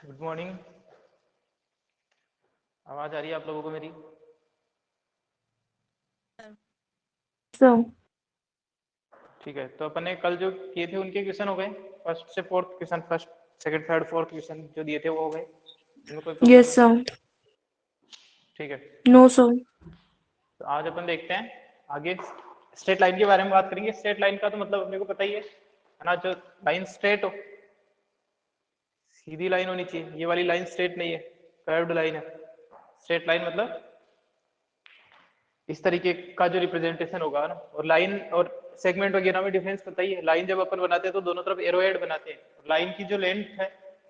Good morning. आवाज आ रही है आप लोगों को मेरी? So, ठीक है, तो अपन ने कल जो किए थे उनके क्वेश्चन हो गए। फर्स्ट से fourth question, first second third fourth question जो दिए थे वो हो गए। इनमें कोई प्रॉब्लम yes, है? sir. ठीक है, No, sir. तो आज अपन देखते हैं आगे स्ट्रेट लाइन के बारे में बात करेंगे। स्ट्रेट लाइन का तो मतलब अपने को पता ही है ना, जो लाइन स्ट्रेट हो, सीधी लाइन होनी चाहिए। ये वाली लाइन स्ट्रेट नहीं है, कर्व्ड लाइन है। स्ट्रेट लाइन मतलब इस तरीके का जो रिप्रेजेंटेशन होगा ना। और लाइन और सेगमेंट वगैरह में डिफरेंस पता ही है। लाइन जब अपन बनाते हैं तो दोनों तरफ एरोहेड बनाते हैं। लाइन की जो लेंथ है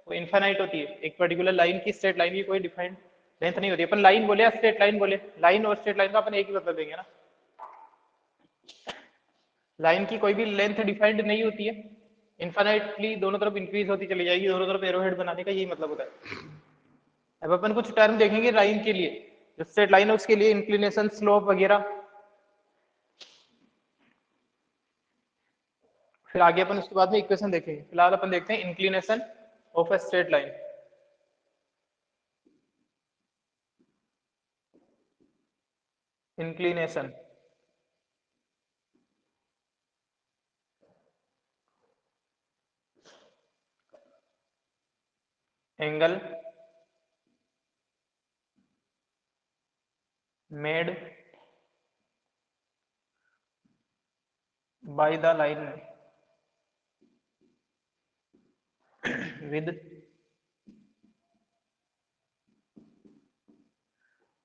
वो इनफाइनाइट होती है। एक पर्टिकुलर लाइन की, स्ट्रेट लाइन की कोई डिफाइंड लेंथ नहीं होती। अपन लाइन बोले या स्ट्रेट लाइन बोले, लाइन और स्ट्रेट लाइन का अपन एक ही मतलब देंगे ना। लाइन की कोई भी लेंथ डिफाइंड नहीं होती है, इनफाइनाइटली दोनों तरफ इंक्रीज होती चली जाएगी। दोनों तरफ एरोहेड बनाने का यही मतलब होता है। अब अपन कुछ टर्म देखेंगे लाइन के लिए। जो स्ट्रेट लाइन है उसके लिए इंक्लिनेशन, स्लोप वगैरह, फिर आगे अपन उसके बाद में इक्वेशन देखेंगे। फिलहाल अपन देखते हैं inclination of a straight line. Inclination angle made by the line with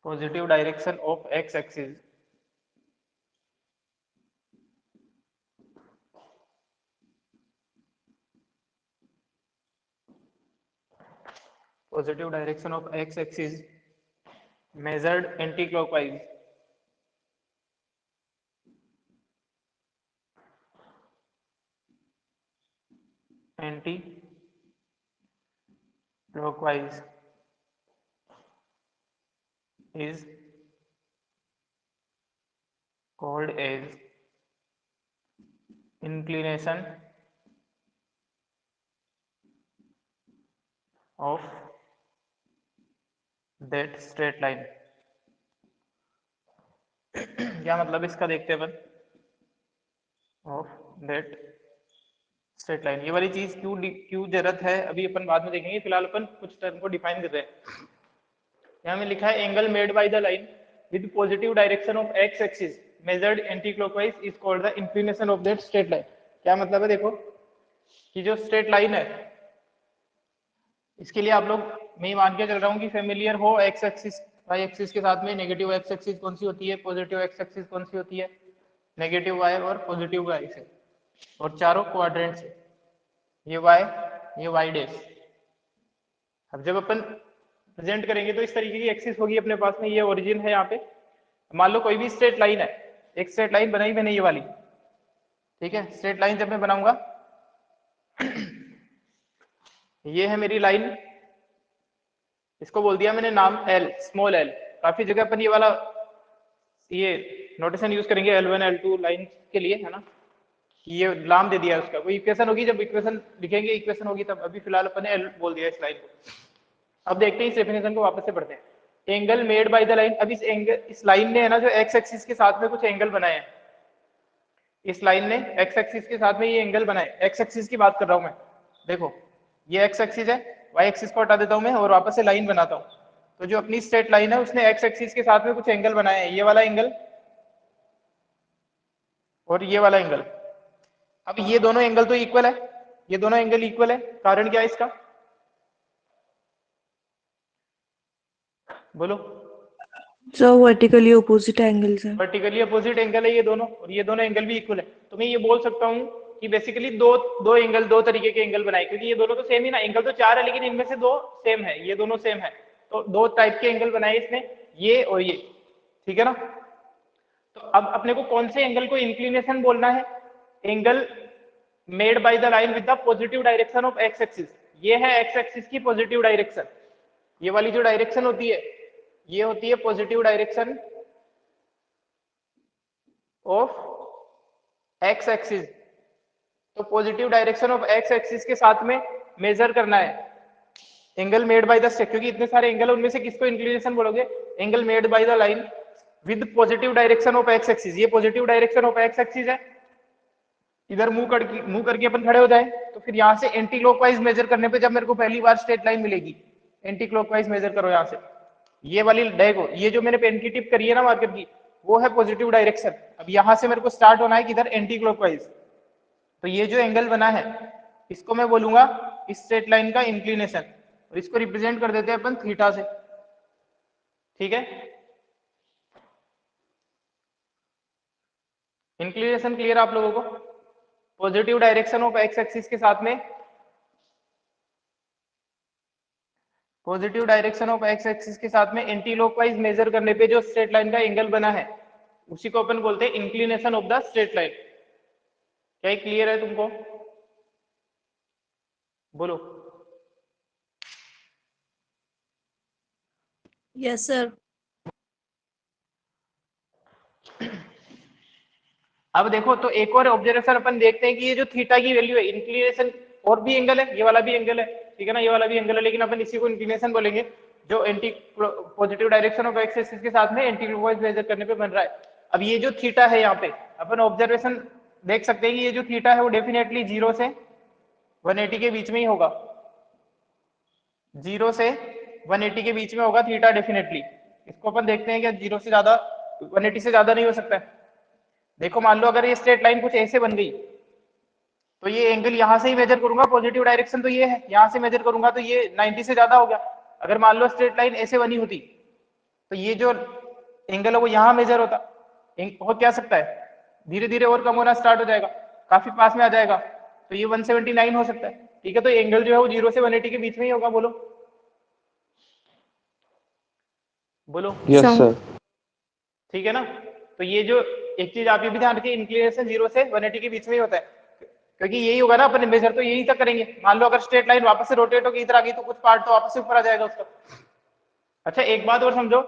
positive direction of X axis positive direction of X axis measured anti clockwise anti clockwise is called as inclination of that straight line। क्या मतलब इसका देखते हैं अपन। Of that straight line, ये वाली चीज क्यों क्यों जरूरत है अभी अपन बाद में देखेंगे। फिलहाल अपन कुछ टर्म को डिफाइन कर रहे हैं। यहाँ में लिखा है angle made by the line with positive direction of X axis measured anti clockwise is called the inclination of that straight line. क्या मतलब है? देखो कि जो स्ट्रेट लाइन है इसके लिए आप लोग, मैं मान के चल रहा हूँ कि फेमिलियर हो एक्स एक्सिस वाई एक्सिस के साथ में। नेगेटिव एक्स एक्सिस कौन सी होती है, पॉजिटिव एक्स एक्सिस कौन सी होती है, नेगेटिव वाई और पॉजिटिव वाई से, और चारों क्वाड्रेंट से, ये वाई डैश। अब जब अपन प्रेजेंट करेंगे तो इस तरीके की एक्सिस होगी अपने पास में। ये ओरिजिन है यहाँ पे। मान लो कोई भी स्ट्रेट लाइन है, एक स्ट्रेट लाइन बनाई मैंने ये वाली, ठीक है। स्ट्रेट लाइन जब मैं बनाऊंगा, ये है मेरी लाइन, इसको बोल दिया मैंने नाम एल, स्मॉल एल। काफी जगह अपन ये वाला ये नोटेशन यूज करेंगे L1 L2 लाइन के लिए, है ना। ये नाम दे दिया है उसका। कोई इक्वेशन होगी, जब इक्वेशन लिखेंगे, इक्वेशन होगी तब। अभी फिलहाल अपन ने एल बोल दिया इस लाइन को। अब देखते हैं इस डेफिनेशन को, वापस से पढ़ते हैं। Angle made by the line. अब इस एंगल, इस लाइन ने है ना जो एक्स एक्सिस के साथ में कुछ एंगल बनाए हैं। इस लाइन ने एक्स एक्सिस के साथ में ये एंगल बनाए। एक्स एक्सिस की बात कर रहा हूं मैं। देखो ये एक्स एक्सिस है, वाई एक्सिस को हटा देता हूं मैं और वापस से लाइन बनाता हूं। तो जो अपनी स्ट्रेट लाइन है उसने एक्स एक्सिस के साथ में कुछ एंगल बनाए हैं। ये वाला एंगल और ये वाला एंगल। अब ये दोनों एंगल तो इक्वल है, ये दोनों एंगल इक्वल है। कारण क्या है इसका, बोलो। So, vertically opposite angles हैं. वर्टिकली अपोजिट एंगल है ये दोनों, और ये दोनों एंगल भी इक्वल है। तो मैं ये बोल सकता हूँ कि बेसिकली दो दो एंगल, दो तरीके के एंगल बनाए, क्योंकि ये दोनों तो सेम ही ना। एंगल तो चार है लेकिन इनमें से दो सेम है, ये दोनों सेम है। तो दो टाइप के एंगल बनाए इसने, ये और ये, ठीक है ना। तो अब अपने को कौन से एंगल को इंक्लिनेशन बोलना है? Angle made by the line with the positive direction of X axis. ये है एक्स एक्सिस की पॉजिटिव डायरेक्शन। ये वाली जो डायरेक्शन होती है ये होती है positive direction of X axis. तो positive direction of X axis के साथ में मेजर करना है angle made by the state, क्योंकि इतने सारे एंगल उनमें से किसको इंक्लिनेशन बोलोगे? Angle made by the line with positive direction of X axis. ये positive direction of X axis है, इधर मुंह करके अपन खड़े हो जाए तो फिर यहाँ से एंटी क्लॉकवाइज मेजर करने पे जब मेरे को पहली बार स्ट्रेट लाइन मिलेगी, एंटी क्लॉकवाइज मेजर करो यहाँ से, ये वाली डायगो, ये जो मैंने पेन की टिप करी है ना मार्कर की, वो है पॉजिटिव डायरेक्शन। अब यहाँ से मेरे को स्टार्ट होना है किधर? Anti clockwise. तो ये जो एंगल बना है इसको मैं बोलूंगा इस स्ट्रेट लाइन का इंक्लिनेशन, और इसको रिप्रेजेंट कर देते हैं अपन थीटा से। ठीक है, इंक्लिनेशन क्लियर आप लोगों को? Positive direction of X axis के साथ में, positive direction of X axis के साथ में एंटी क्लॉकवाइज मेजर करने पे जो स्ट्रेट लाइन का एंगल बना है उसी को अपन बोलते हैं inclination of the straight line. क्या क्लियर है तुमको? बोलो। Yes sir. अब देखो तो एक और ऑब्जर्वेशन अपन देखते हैं कि ये जो थीटा की वैल्यू है, इंक्लिनेशन और भी एंगल है, ये वाला भी एंगल है, ठीक है ना, ये वाला भी एंगल है, लेकिन अपन इसी को इंक्लिनेशन बोलेंगे जो anti positive direction of X axis के साथ में एंटी क्लॉकवाइज मेजर करने पे बन रहा है। अब ये जो थीटा है यहाँ पे अपन ऑब्जर्वेशन देख सकते हैं कि ये जो थीटा है वो डेफिनेटली 0 से 180 के बीच में ही होगा, 0 से 180 के बीच में होगा थीटा डेफिनेटली। इसको अपन देखते हैं कि 0 से ज्यादा 180 से ज्यादा नहीं हो सकता है। देखो मान लो अगर ये स्ट्रेट लाइन कुछ ऐसे बन गई तो ये एंगल यहां से ही मेजर करूंगा, पॉजिटिव डायरेक्शन तो ये है, यहां से मेजर करूंगा तो ये 90 से ज्यादा हो गया। अगर मान लो स्ट्रेट लाइन ऐसे बनी होती तो ये जो एंगल है वो यहां मेजर होता, हो क्या सकता है धीरे धीरे और कम होना स्टार्ट हो जाएगा, काफी पास में आ जाएगा, तो ये 179 हो सकता है। ठीक है, तो एंगल जो है वो 0 से 180 के बीच में ही होगा। बोलो बोलो। Yes sir. ठीक है ना, तो ये जो एक चीज आप ये भी ध्यान रखिए, इंक्लिनेशन 0 से 180 के बीच में ही होता है, क्योंकि यही होगा ना अपन मेजर तो यही तक करेंगे। मान लो अगर स्ट्रेट लाइन वापस से रोटेट होकर इधर आ गई तो कुछ पार्ट तो वापस से ऊपर आ जाएगा उसका। अच्छा एक बात और समझो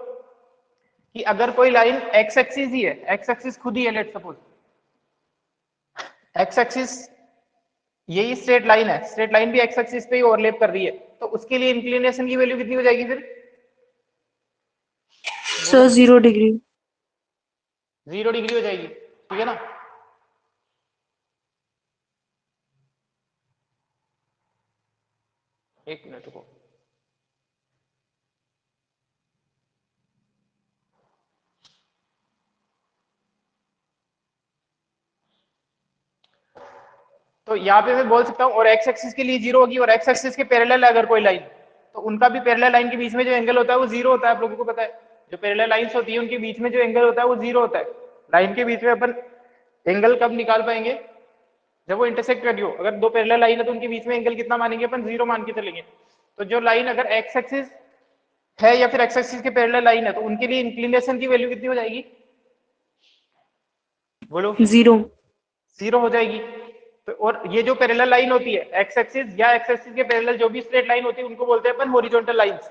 कि अगर कोई लाइन एक्स एक्सिस ही है, एक्स एक्सिस खुद ही है, लेट सपोज एक्स एक्सिस यही स्ट्रेट लाइन है, स्ट्रेट लाइन भी एक्स एक्सिस पे ही ओवरलैप कर रही है, तो उसके लिए इंक्लिनेशन की वैल्यू कितनी हो जाएगी फिर? Sir 0 degree. 0 डिग्री हो जाएगी, ठीक है ना। एक मिनट को, तो यहाँ पे मैं बोल सकता हूँ और एक्स एक्सिस के लिए 0 होगी, और एक्स एक्सिस के पैरेलल अगर कोई लाइन तो उनका भी पैरेलल लाइन के बीच में जो एंगल होता है वो 0 होता है। आप लोगों को पता है जो पैरेलल लाइंस होती है उनके बीच में जो एंगल होता है वो 0 होता है। लाइन के बीच में अपन एंगल कब निकाल पाएंगे? जब वो इंटरसेक्ट कर रही हो। अगर दो पैरेलल लाइन है तो उनके बीच में एंगल कितना मानेंगे अपन? 0 मान के चलेंगे। तो जो लाइन अगर एक्स एक्सिस है या फिर एक्स एक्सिस के पैरेलल लाइन है तो उनके लिए इंक्लिनेशन की वैल्यू कितनी हो जाएगी? बोलो। 0। 0 हो जाएगी। तो और ये जो पैरेलल लाइन होती है एक्स एक्सिस या एक्स एक्सिस के पैरेलल जो भी स्ट्रेट लाइन होती है उनको बोलते हैं अपन हॉरिजॉन्टल लाइंस,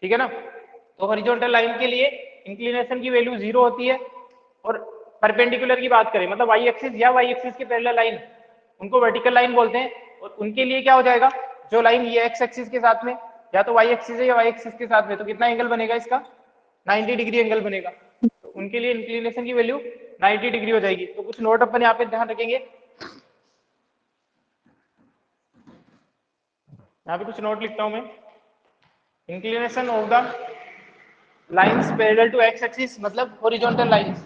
ठीक है ना। तो हॉरिजॉन्टल लाइन के लिए इंक्लिनेशन की वैल्यू 0 होती है, और परपेंडिकुलर की बात करें मतलब वाई एक्सिस या वाई एक्सिस के पैरेलल लाइन उनको वर्टिकल लाइन बोलते हैं, और उनके लिए क्या हो जाएगा? जो लाइन ये एक्स एक्सिस के साथ में या तो वाई एक्सिस है या वाई एक्सिस के साथ में, तो कितना एंगल बनेगा इसका? 90 डिग्री एंगल बनेगा। तो उनके लिए इंक्लिनेशन की वैल्यू 90 डिग्री हो जाएगी। तो कुछ नोट अपन यहाँ पे ध्यान रखेंगे, यहाँ पे कुछ नोट लिखता हूं मैं। Inclination of the lines parallel to x axis मतलब हॉरिजॉन्टल लाइंस।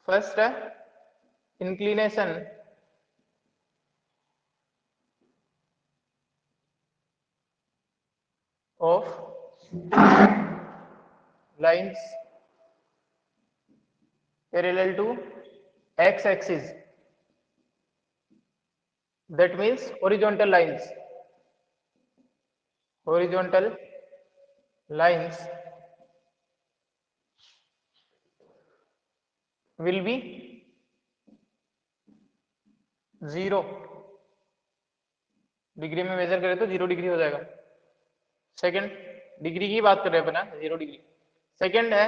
फर्स्ट है inclination of lines parallel to x axis, that means horizontal lines, horizontal lines will be 0 degree में मेजर करें तो 0 डिग्री हो जाएगा। सेकंड डिग्री की बात कर रहे हैं अपना 0 डिग्री। सेकंड है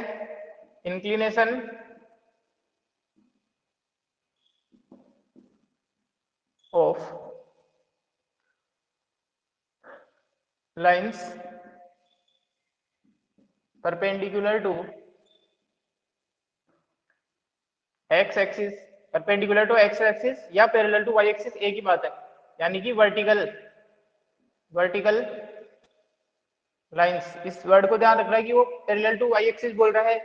inclination of lines perpendicular to x axis, perpendicular to x axis या पैरेलल टू y एक्सिस, एक ही बात है। यानी कि वर्टिकल लाइंस, इस वर्ड को ध्यान रखना है कि वो पैरेलल टू y एक्सिस बोल रहा है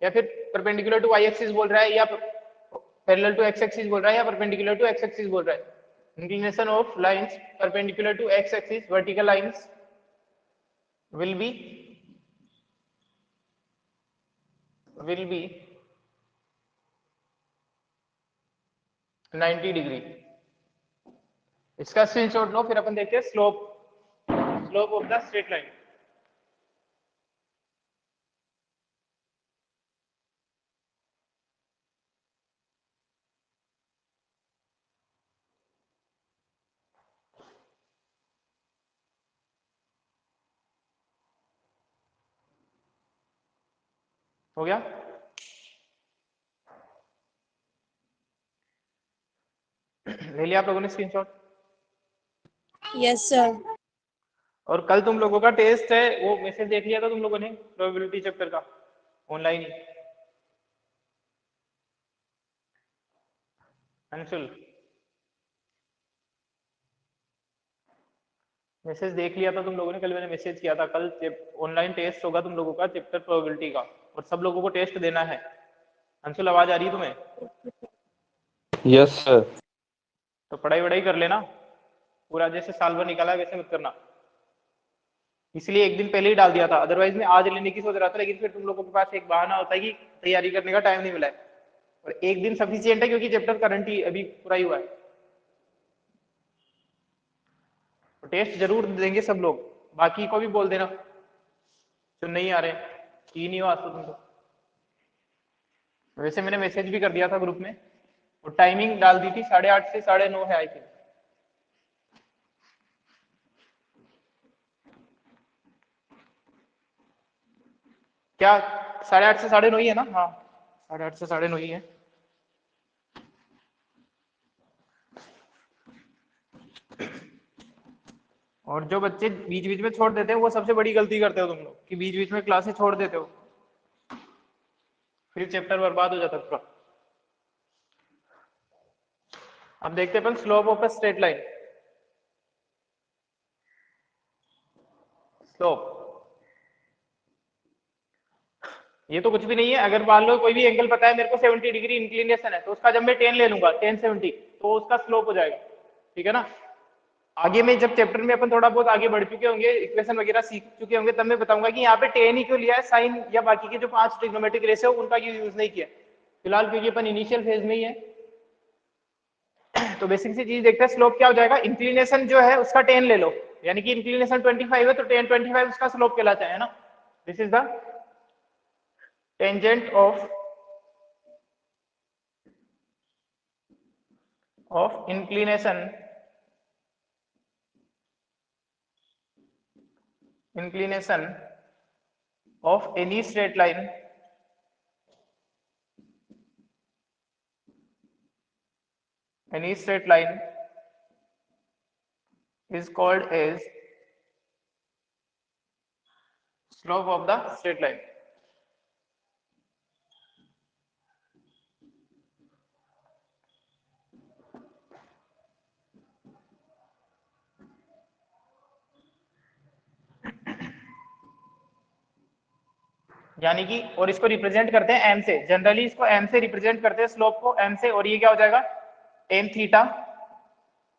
या फिर परपेंडिकुलर टू y एक्सिस बोल रहा है या पैरेलल टू x एक्सिस बोल रहा है या परपेंडिकुलर टू x एक्सिस बोल रहा है। Inclination of lines perpendicular to x axis, vertical lines will be 90 degree. इसका स्क्रीनशॉट लो, फिर अपन देखते हैं slope of the straight line. हो गया? ले लिया आप लोगों ने स्क्रीनशॉट? Yes sir. और कल तुम लोगों का टेस्ट है, वो मैसेज देख लिया था तुम लोगों ने प्रोबेबिलिटी चैप्टर का, ऑनलाइन ही? अंशुल, मैसेज देख लिया था तुम लोगों ने? कल मैंने मैसेज किया था, कल ऑनलाइन टेस्ट होगा तुम लोगों का चैप्टर प्रोबेबिलिटी का, और सब लोगों को टेस्ट देना है। अंशुल, आवाज आ रही है तुम्हें? Yes sir. तो पढ़ाई वढ़ाई कर लेना पूरा, जैसे साल भर निकाला है वैसे मत करना। इसलिए एक दिन पहले ही डाल दिया था, अदरवाइज मैं आज लेने की सोच रहा था, लेकिन फिर तुम लोगों के पास एक बहाना होता है कि तैयारी करने का टाइम नहीं मिला है। और एक दिन सफिशियंट है क्योंकि चैप्टर करंट ही अभी पूरा ही हुआ है। तो टेस्ट जरूर देंगे सब लोग, बाकी को भी बोल देना जो नहीं आ रहे, कि नहीं हो आज तो तुमको। वैसे मैंने मैसेज भी कर दिया था ग्रुप में, और टाइमिंग डाल दी थी 8:30 से 9:30 है आई थिंक। क्या 8:30 से 9:30 ही है ना? हाँ, 8:30 से 9:30 ही है। और जो बच्चे बीच बीच में छोड़ देते हैं वो सबसे बड़ी गलती करते हो तुम लोग, कि बीच बीच में क्लासेस छोड़ देते हो, फिर चैप्टर बर्बाद हो जाता है पूरा। अब देखते हैं अपन slope of a straight line. Slope ये तो कुछ भी नहीं है। अगर मान लो कोई भी एंगल पता है मेरे को 70 डिग्री इंक्लिनेशन है, तो उसका जब मैं 10 ले लूंगा, 1070, तो उसका स्लोप हो जाएगा। ठीक है ना? आगे में जब चैप्टर में अपन थोड़ा बहुत आगे बढ़ चुके होंगे, इक्वेशन वगैरह सीख चुके होंगे, तब मैं बताऊंगा कि यहाँ पे टेन ही क्यों लिया है, साइन या बाकी के जो 5 ट्रिग्नोमेट्रिक रेशियो उनका क्यों यूज नहीं किया। फिलहाल क्योंकि अपन इनिशियल फेज में ही है, तो बेसिक सी चीज देखते हैं। स्लोप क्या हो जाएगा? इंक्लिनेशन जो है उसका 10 ले लो, यानी कि इंक्लिनेशन 25 है तो 10/25 उसका स्लोप कहलाता है ना। This is the tangent of inclination of any straight line is called as slope of the straight line. यानी कि, और इसको रिप्रेजेंट करते हैं एम से, जनरली इसको एम से रिप्रेजेंट करते हैं स्लोप को, एम से। और ये क्या हो जाएगा? Tan theta,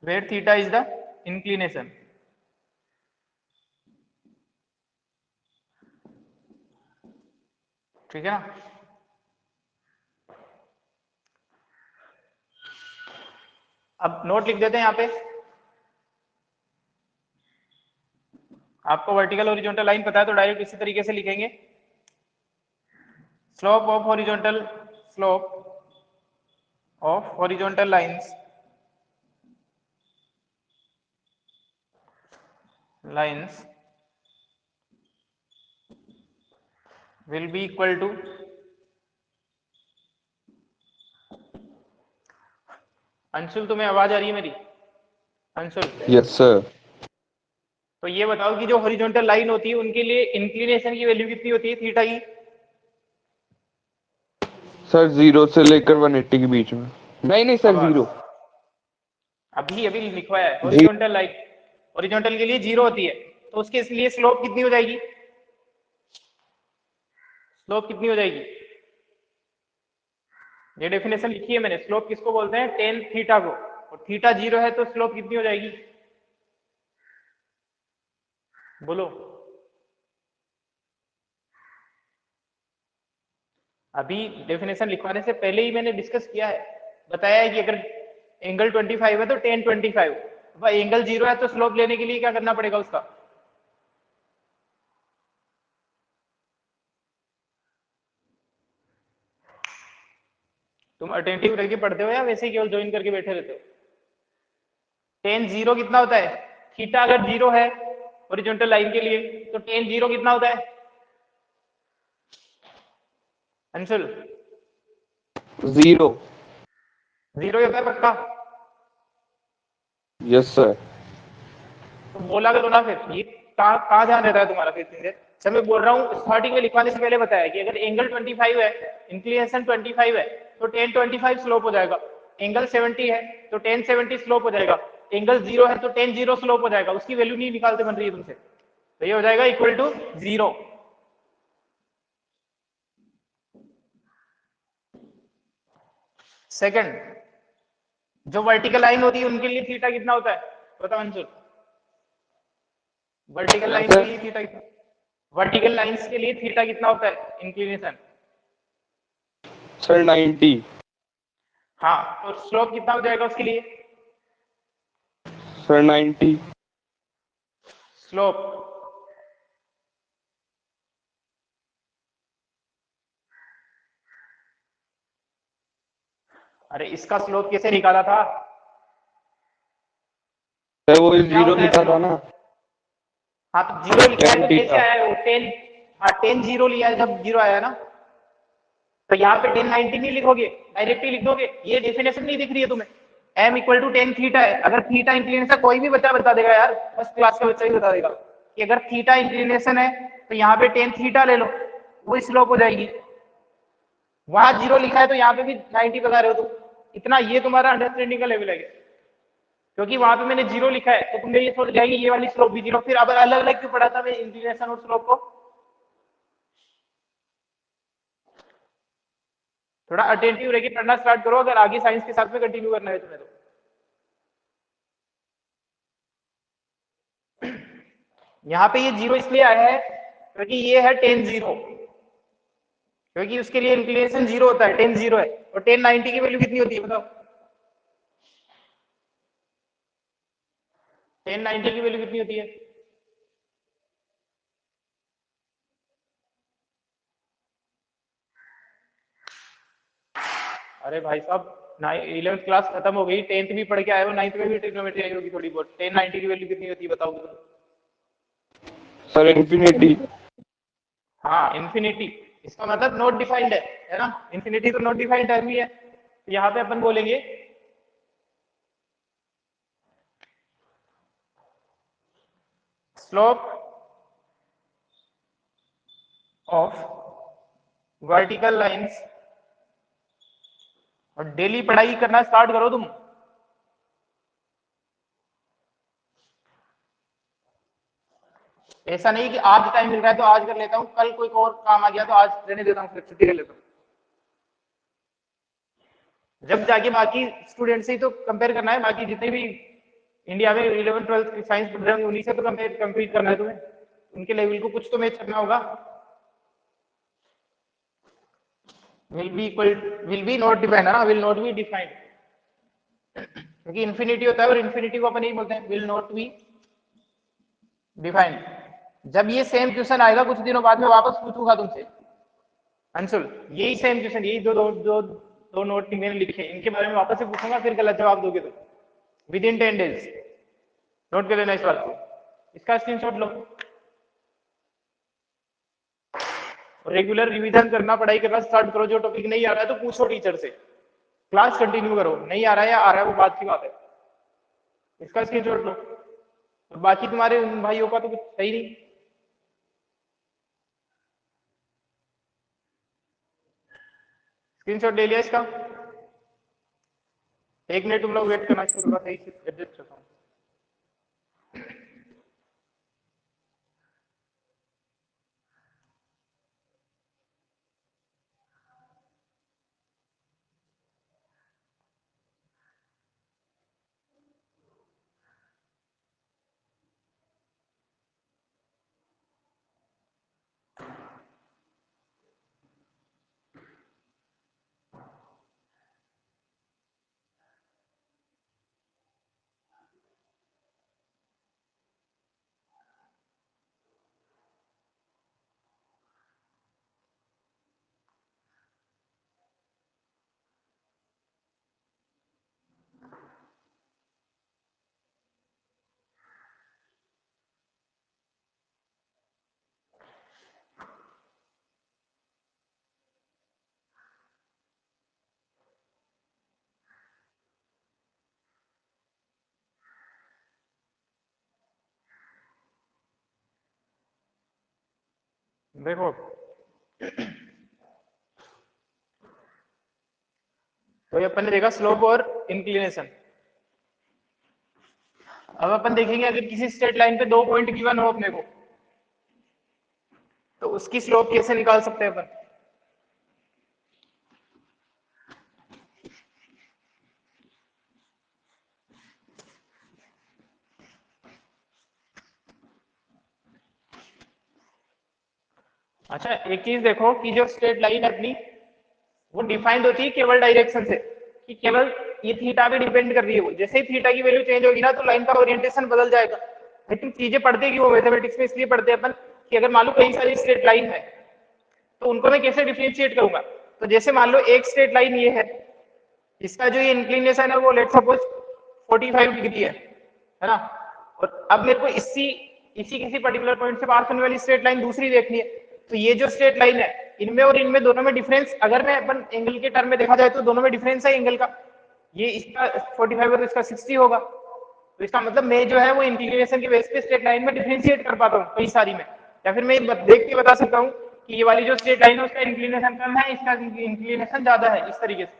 where theta is the inclination. ठीक है ना? अब नोट लिख देते हैं यहाँ पे। आपको वर्टिकल हॉरिजॉन्टल लाइन पता है तो डायरेक्ट इसी तरीके से लिखेंगे। Slope of horizontal lines will be equal to Anshul, तुम्हें आवाज आ रही है मेरी? Anshul, yes sir. तो ये बताओ कि जो हॉरिजॉन्टल लाइन होती है उनके लिए इंक्लिनेशन की वैल्यू कितनी होती है थीटा की? सर 0 से लेकर 180 के बीच में। नहीं नहीं सर, शाबाश, 0। अभी अभी लिखवाया है जी हॉरिजॉन्टल लाइन, हॉरिजॉन्टल के लिए 0 होती है, तो उसके लिए स्लोप कितनी हो जाएगी? स्लोप कितनी हो जाएगी? ये डेफिनेशन लिखी है मैंने, स्लोप किसको बोलते हैं? टेन थीटा को, और थीटा 0 है तो स्लोप कितनी हो जाएगी? बोलो। अभी डेफिनेशन लिखवाने से पहले ही मैंने डिस्कस किया है, बताया है कि अगर एंगल 25 है तो टेन 25, भाई एंगल 0 है तो स्लोप लेने के लिए क्या करना पड़ेगा उसका? तुम अटेंटिव रह के पढ़ते हो या वैसे ही केवल ज्वाइन करके बैठे रहते हो? टेन 0 कितना होता है? थीटा अगर 0 है हॉरिजॉन्टल लाइन के लिए तो टेन 0 कितना होता है अंशुल? 0। 0 होता है पक्का? Yes sir. तो बोला करो ना फिर, ये कहाँ ध्यान रहता है तुम्हारा फिर इतनी देर? जब मैं बोल रहा हूँ स्टार्टिंग में लिखवाने से पहले बताया कि अगर एंगल 25 है, इंक्लिनेशन 25 है, तो टेन 25 स्लोप हो जाएगा। एंगल 70 है तो टेन 70 स्लोप हो जाएगा। एंगल 0 है तो टेन 0 स्लोप हो जाएगा। उसकी वैल्यू नहीं निकालते बन रही है तुमसे, तो ये हो जाएगा इक्वल टू 0। सेकंड, जो वर्टिकल लाइन होती है उनके लिए थीटा कितना होता है? बताओ अंशुल, वर्टिकल लाइन के लिए थीटा कितना? वर्टिकल लाइंस के लिए थीटा कितना होता है इंक्लिनेशन? सर 90। हाँ, तो स्लोप कितना हो जाएगा उसके लिए? सर 90। स्लोप अरे इसका स्लोप कैसे निकाला था? सर वो क्या 0 होता है लिखा था स्लोप? ना। हाँ तो 0 लिखा है tan तो कैसे थीटा। आया है वो टेन? हाँ टेन 0 लिया है जब 0 आया ना, तो यहाँ पे टेन 90 नहीं लिखोगे, डायरेक्ट ही लिख दोगे। ये डेफिनेशन नहीं दिख रही है तुम्हें? M equal to tan theta है। अगर थीटा इंक्लिनेशन, कोई भी बच्चा बता देगा यार, फर्स्ट क्लास का बच्चा ही बता देगा कि अगर थीटा इंक्लिनेशन है तो यहाँ पे टेन थीटा ले लो, वो स्लोप हो जाएगी। वहां 0 लिखा है तो यहाँ पे भी 90 बता रहे हो तुम। इतना ये तुम्हारा अंडरस्टैंडिंग का लेवल है, क्योंकि वहां पे मैंने 0 लिखा है तो तुमने ये सोच जाएगी ये वाली स्लोप भी 0। फिर अब अलग अलग क्यों पढ़ा था मैं इंक्लिनेशन और स्लोप को? थोड़ा अटेंटिव रह के पढ़ना स्टार्ट करो अगर आगे साइंस के साथ में कंटिन्यू करना है तुम्हें तो। यहाँ पे ये 0 इसलिए आया है क्योंकि ये है टेन 0, क्योंकि उसके लिए इंक्लिनेशन 0 होता है, टेन 0 है। और टेन 90 की वैल्यू कितनी होती है बताओ? टेन 90 की वैल्यू कितनी होती है? अरे भाई साहब, 11th क्लास खत्म हो गई, 10th भी पढ़ के आए हो, 9th में भी ट्रिग्नोमेट्री आई होगी थोड़ी बहुत। टेन 90 की वैल्यू कितनी होती है बताओ? Sir infinity. हाँ इन्फिनिटी, इसका मतलब नॉट डिफाइंड है ना? इन्फिनिटी तो नॉट डिफाइंड टर्म ही है, तो यहाँ पे अपन बोलेंगे स्लोप ऑफ वर्टिकल लाइंस। और डेली पढ़ाई करना स्टार्ट करो तुम। ऐसा नहीं कि आज टाइम मिल रहा है तो आज कर लेता हूँ, कल कोई और काम आ गया तो आज रहने देता हूँ, फिर छुट्टी कर लेता हूँ। जब जाके बाकी स्टूडेंट से ही तो कंपेयर करना है, बाकी जितने भी इंडिया में 11th 12th साइंस पढ़ रहे होंगे उन्हीं से तो कंपेयर कम्पीट करना है तुम्हें। उनके लेवल को कुछ तो मैच करना होगा। विल बी नॉट डिफाइंड है ना, विल नॉट बी डिफाइंड, क्योंकि इन्फिनिटी होता है और इन्फिनिटी को अपन यही बोलते हैं विल नॉट बी डिफाइंड। जब ये सेम क्वेश्चन आएगा कुछ दिनों बाद में वापस पूछूंगा तुमसे अंशुल, यही सेम क्वेश्चन, यही दो नोट मैंने लिखे इनके बारे में वापस से पूछूंगा, फिर गलत जवाब दोगे तो विद इन 10 days। नोट कर लेना इस बात को, इसका स्क्रीनशॉट लो। रेगुलर रिवीजन करना, पढ़ाई करना स्टार्ट करो। जो टॉपिक नहीं आ रहा है तो पूछो टीचर से, क्लास कंटिन्यू करो। नहीं आ रहा है या आ रहा है वो बात की बात है। इसका स्क्रीनशॉट लो। और बाकी तुम्हारे उन भाइयों का तो कुछ सही नहीं। स्क्रीनशॉट ले लिया इसका। 1 मिनट तुम लोग वेट करना, इसको थोड़ा सही से एडजस्ट करता हूँ। देखो तो ये अपन ने देखा स्लोप और इंक्लिनेशन। अब अपन देखेंगे अगर किसी स्ट्रेट लाइन पे 2 पॉइंट गिवन हो अपने को, तो उसकी स्लोप कैसे निकाल सकते हैं अपन। अच्छा एक चीज देखो कि जो स्ट्रेट लाइन अपनी वो डिफाइंड होती है केवल डायरेक्शन से, कि केवल ये थीटा पे डिपेंड कर रही है। वो जैसे ही थीटा की वैल्यू चेंज होगी ना तो लाइन का ओरिएंटेशन बदल जाएगा। लेकिन चीजें पढ़ते कि वो मैथमेटिक्स में इसलिए पढ़ते हैं अपन कि अगर मान लो कई सारी स्ट्रेट लाइन है तो उनको मैं कैसे डिफरेंशिएट करूंगा। तो जैसे मान लो एक स्ट्रेट लाइन ये है, इसका जो ये इंक्लिनेशन है वो लेट सपोज 45 डिग्री है ना। और अब मेरे को इसी इसी किसी पर्टिकुलर पॉइंट से पास होने वाली स्ट्रेट लाइन दूसरी देखनी है। तो ये जो स्ट्रेट लाइन है इनमें और इनमें दोनों में डिफरेंस, अगर मैं अपन एंगल के टर्म में देखा जाए तो दोनों में डिफरेंस है एंगल का। ये इसका 45 और इसका 60 होगा। तो इसका मतलब मैं जो है वो इंक्लिनेशन के बेस पे स्ट्रेट लाइन में डिफरेंशिएट कर पाता हूँ कई सारी में। या फिर मैं देख के बता सकता हूँ कि ये वाली जो स्ट्रेट लाइन है उसका इंक्लिनेशन कम है, इसका इंक्लिनेशन ज्यादा है, इस तरीके से।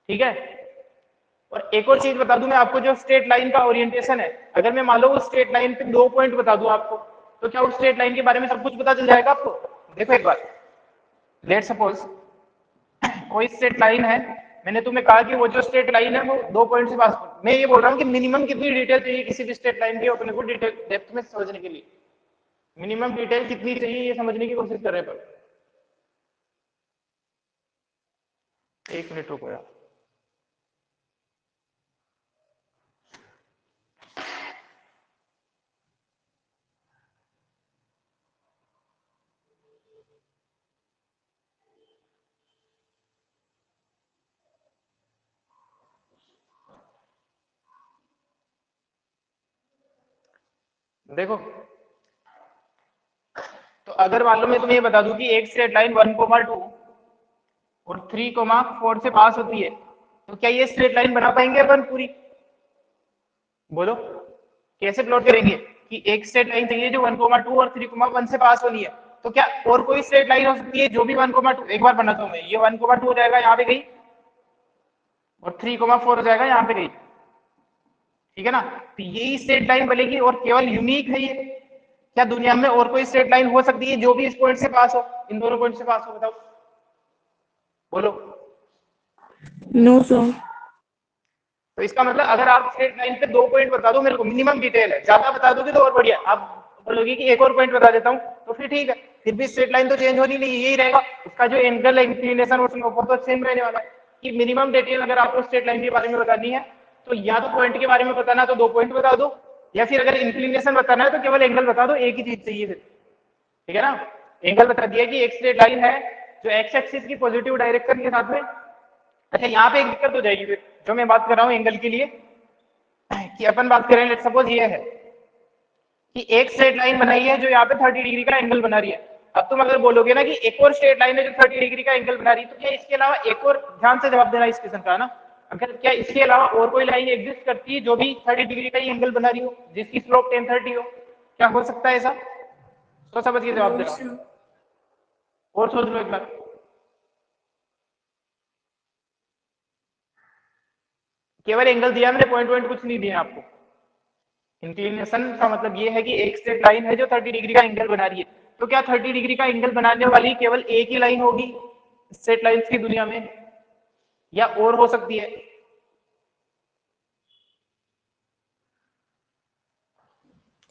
ठीक है। और एक और चीज बता दूं मैं आपको, जो स्ट्रेट लाइन का ओरिएंटेशन है, अगर मैं मान लो उस स्ट्रेट लाइन पे 2 पॉइंट बता दूं आपको, तो क्या उस स्ट्रेट लाइन के बारे में सब कुछ पता चल जाएगा आपको। देखो एक बार, लेट सपोज कोई स्ट्रेट लाइन है, मैंने तुम्हें कहा कि वो जो स्ट्रेट लाइन है वो 2 पॉइंट से पास। मैं ये बोल रहा हूँ कि मिनिमम कितनी डिटेल चाहिए किसी भी स्ट्रेट लाइन की अपने को डिटेल डेप्थ में समझने के लिए। मिनिमम डिटेल कितनी चाहिए ये समझने की कोशिश कर रहे हैं। 1 मिनट रुको यार। देखो तो अगर मान लो मैं तुम्हें ये बता दूं कि एक स्ट्रेट लाइन 1,2 और 3,4 से पास होती है, तो क्या ये स्ट्रेट लाइन बना पाएंगे अपन पूरी। बोलो कैसे प्लॉट करेंगे कि एक स्ट्रेट लाइन चाहिए जो 1,2 और 3,1 से पास होनी है। तो क्या और कोई स्ट्रेट लाइन हो सकती है जो भी 1,2, एक बार बनाता हूं मैं, ये 1,2 हो जाएगा यहाँ पे गई और 3,4 हो जाएगा यहाँ पे गई। ठीक है ना। तो यही स्ट्रेट लाइन बनेगी और केवल यूनिक है ये। क्या दुनिया में और कोई स्ट्रेट लाइन हो सकती है जो भी इस पॉइंट से पास हो, इन दोनों पॉइंट से पास हो। बताओ बोलो। No sir. तो इसका मतलब अगर आप स्ट्रेट लाइन पे 2 पॉइंट बता दो मेरे को, मिनिमम डिटेल है, ज्यादा बता दोगे तो और बढ़िया। आप बोलोगे कि एक और पॉइंट बता देता हूँ तो फिर ठीक है, फिर भी स्ट्रेट लाइन तो चेंज होनी नहीं, यही रहेगा उसका जो एंगल इंक्लिनेशन और तो सेम रहने वाला है। कि मिनिमम डिटेल अगर आपको स्ट्रेट लाइन के बारे में बतानी है तो या तो पॉइंट के बारे में बताना तो 2 पॉइंट बता दो, या फिर अगर इंक्लिनेशन बताना है तो केवल एंगल बता दो, एक ही चीज चाहिए फिर। ठीक है ना। एंगल बता दिया कि एक स्ट्रेट लाइन है जो एक्स एक्सिस की पॉजिटिव डायरेक्शन के साथ में। अच्छा यहाँ पे एक दिक्कत हो जाएगी फिर जो मैं बात कर रहा हूँ एंगल के लिए, कि अपन बात करें लेट सपोज ये है कि एक स्ट्रेट लाइन बनाई है जो यहाँ पे 30 डिग्री का एंगल बना रही है। अब तुम अगर बोलोगे ना कि एक और स्ट्रेट लाइन है जो 30 डिग्री का एंगल बना रही है, तो क्या इसके अलावा एक और, ध्यान से जवाब देना इस क्वेश्चन का ना, अगर क्या इसके अलावा और कोई लाइन एग्जिस्ट करती है जो भी 30 डिग्री का ही एंगल बना रही हो, जिसकी स्लोप 1030 हो? क्या हो सकता है ऐसा? तो समझ के जवाब नो देना। सर। और सोच लो एक बार। केवल एंगल दिया मैंने, पॉइंट पॉइंट कुछ नहीं दिया आपको। इंक्लिनेशन का मतलब ये है कि एक स्ट्रेट लाइन है जो 30 डिग्री का एंगल बना रही है। तो क्या 30 डिग्री का एंगल बनाने वाली केवल एक ही लाइन होगी स्ट्रेट लाइंस की दुनिया में, या और हो सकती है?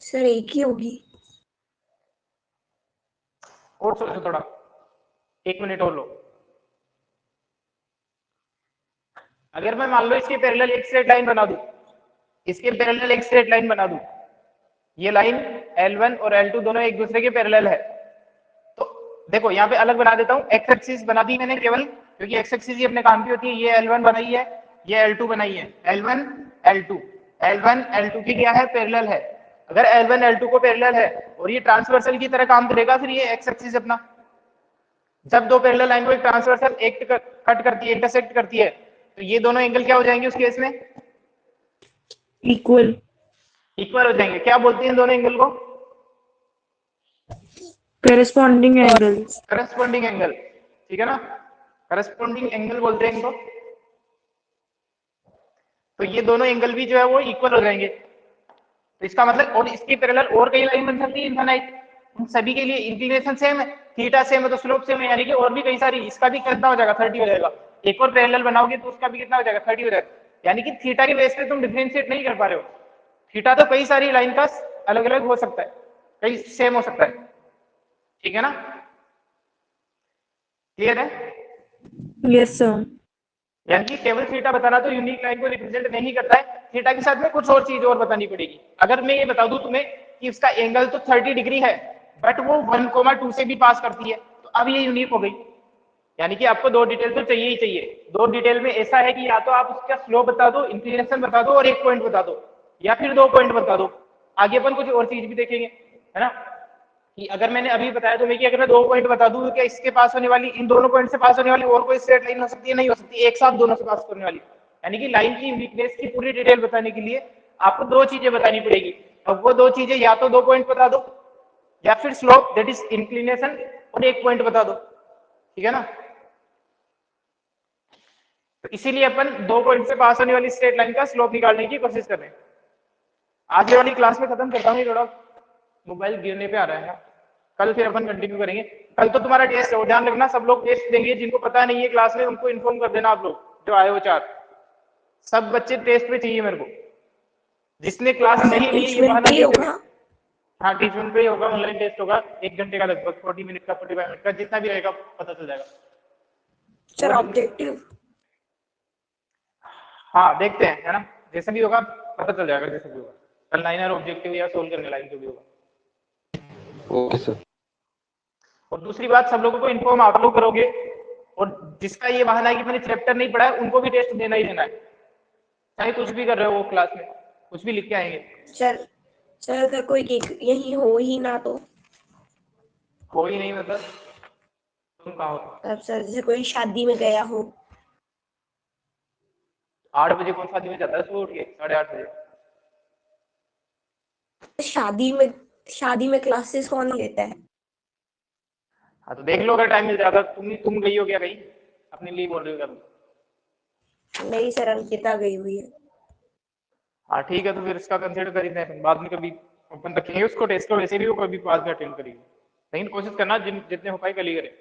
सर एक ही होगी। और सोचो थोड़ा, 1 मिनट और लो। अगर मैं मान लो इसके पैरेलल एक स्ट्रेट लाइन बना दूं, इसके पैरेलल एक स्ट्रेट लाइन बना दूं, ये लाइन L1 और L2 दोनों एक दूसरे के पैरेलल है, तो देखो यहाँ पे अलग बना देता हूँ। एक्स एक्सिस बना दी मैंने केवल, क्योंकि एक्स एक्सिस ही अपने काम की होती है। ये L1 बनाई है, ये L2 बनाई है। L1 L2, L1 L2 की क्या है, पैरेलल है। अगर L1 L2 को पैरेलल है और ये ट्रांसवर्सल की तरह काम करेगा, फिर ये एक्स एक्सिस अपना, जब दो पैरेलल लाइन को एक ट्रांसवर्सल एक कट करती है, इंटरसेक्ट करती है, तो ये दोनों एंगल क्या हो जाएंगे उस केस में? इक्वल। इक्वल हो जाएंगे। क्या बोलते हैं दोनों एंगल को? Corresponding angle. करस्पॉन्डिंग एंगल, ठीक है ना? करस्पॉन्डिंग एंगल बोलते हैं इनको। तो ये दोनों एंगल भी जो है वो इक्वल हो जाएंगे। तो इसका मतलब, और इसके पैरेलल और कई लाइन बन सकती है इनफाइनाइट, उन सभी के लिए इंक्लिनेशन सेम है, थीटा सेम है तो स्लोप सेम है, यानी कि और भी कई सारी। इसका भी कितना हो जाएगा, 30 हो जाएगा। एक और पैरेलल बनाओगे तो उसका भी कितना हो जाएगा, 30 हो जाएगा। यानी कि थीटा के बेस पे तुम डिफरेंशिएट नहीं कर पा रहे हो। थीटा तो कई सारी लाइन का अलग अलग हो सकता है, कई सेम हो सकता है, ठीक है ना? क्लियर है? Yes sir. यानी कि केवल थीटा बताना तो यूनिक लाइन को रिप्रेजेंट नहीं करता है, थीटा के साथ में कुछ और चीज और बतानी पड़ेगी। अगर मैं ये बता दूं तुम्हें कि इसका एंगल तो 30 डिग्री है, बट वो 1,2 से भी पास करती है, तो अब ये यूनिक हो गई। यानी कि आपको दो डिटेल तो चाहिए ही चाहिए। दो डिटेल में ऐसा है कि या तो आप उसका स्लोप बता दो, इंक्लिनेशन बता दो और एक पॉइंट बता दो, या फिर 2 पॉइंट बता दो। आगे अपन कुछ और चीज भी देखेंगे, है ना? कि अगर मैंने अभी बताया तुम्हें कि अगर मैं 2 पॉइंट बता दूं तो क्या इसके पास होने वाली, इन दोनों पॉइंट से पास होने वाली और कोई स्ट्रेट लाइन हो सकती है? नहीं हो सकती, एक साथ दोनों से पास करने वाली। यानी कि लाइन की वीकनेस की पूरी डिटेल बताने के लिए आपको दो चीजें बतानी पड़ेगी। अब वो दो चीजें, या तो 2 पॉइंट बता दो, या फिर स्लोप दैट इज इंक्लिनेशन, और एक पॉइंट बता दो, ठीक है ना? तो इसीलिए अपन 2 पॉइंट से पास होने वाली स्ट्रेट लाइन का स्लोप निकालने की कोशिश कर रहे हैं। आज वाली क्लास में खत्म करता हूँ, थोड़ा मोबाइल गिरने पे आ रहा है ना। कल फिर अपन कंटिन्यू करेंगे। कल तो तुम्हारा टेस्ट है, और ध्यान रखना सब लोग टेस्ट देंगे। जिनको पता नहीं है क्लास में उनको इन्फॉर्म कर देना, आप लोग जो आए हो 4, सब बच्चे टेस्ट पे चाहिए मेरे को। जिसने क्लास नहीं ली ये टीचमेंट बहाना पे ही नहीं होगा। करे। हाँ, टीचमेंट पे ही होगा, ऑनलाइन टेस्ट होगा, 1 घंटे का लगभग, 40 मिनट का, 45 मिनट का, जितना भी रहेगा पता चल जाएगा। सर और ऑब्जेक्टिव। हाँ देखते हैं, है ना? जैसा भी होगा पता चल जाएगा, जैसा भी होगा। कल लाइनर ऑब्जेक्टिव या सोल्व करने लाइन जो भी होगा। Okay sir. और दूसरी बात, सब लोगों को इन्फॉर्म आप लोग करोगे, और जिसका ये बहाना है कि मैंने चैप्टर नहीं पढ़ा है, उनको भी टेस्ट देना ही देना है, चाहे कुछ भी कर रहे हो वो क्लास में, कुछ भी लिख के आएंगे। सर सर अगर कोई यही हो ही ना तो? कोई नहीं मतलब तुम कहाँ हो? अब सर जैसे कोई शादी में गया हो। 8 बजे कौन शादी में जाता है सुबह उठ के, 8:30 बजे? शादी में क्लासेस कौन लेता है? हाँ तो देख लो, अगर टाइम मिल जाता। तुम गई हो क्या कहीं? अपने लिए बोल रहे हो क्या तुम? मेरी सर अंकिता गई हुई है। हाँ ठीक है, तो फिर इसका कंसिडर कर ही हैं, बाद में कभी अपन रखेंगे उसको। टेस्ट को वैसे भी वो कभी पास में अटेंड करेगी, लेकिन कोशिश करना जितने हो पाए कल ही करें।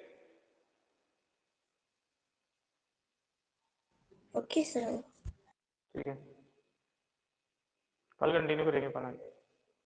Okay sir. ठीक है, कल कंटिन्यू करेंगे अपन।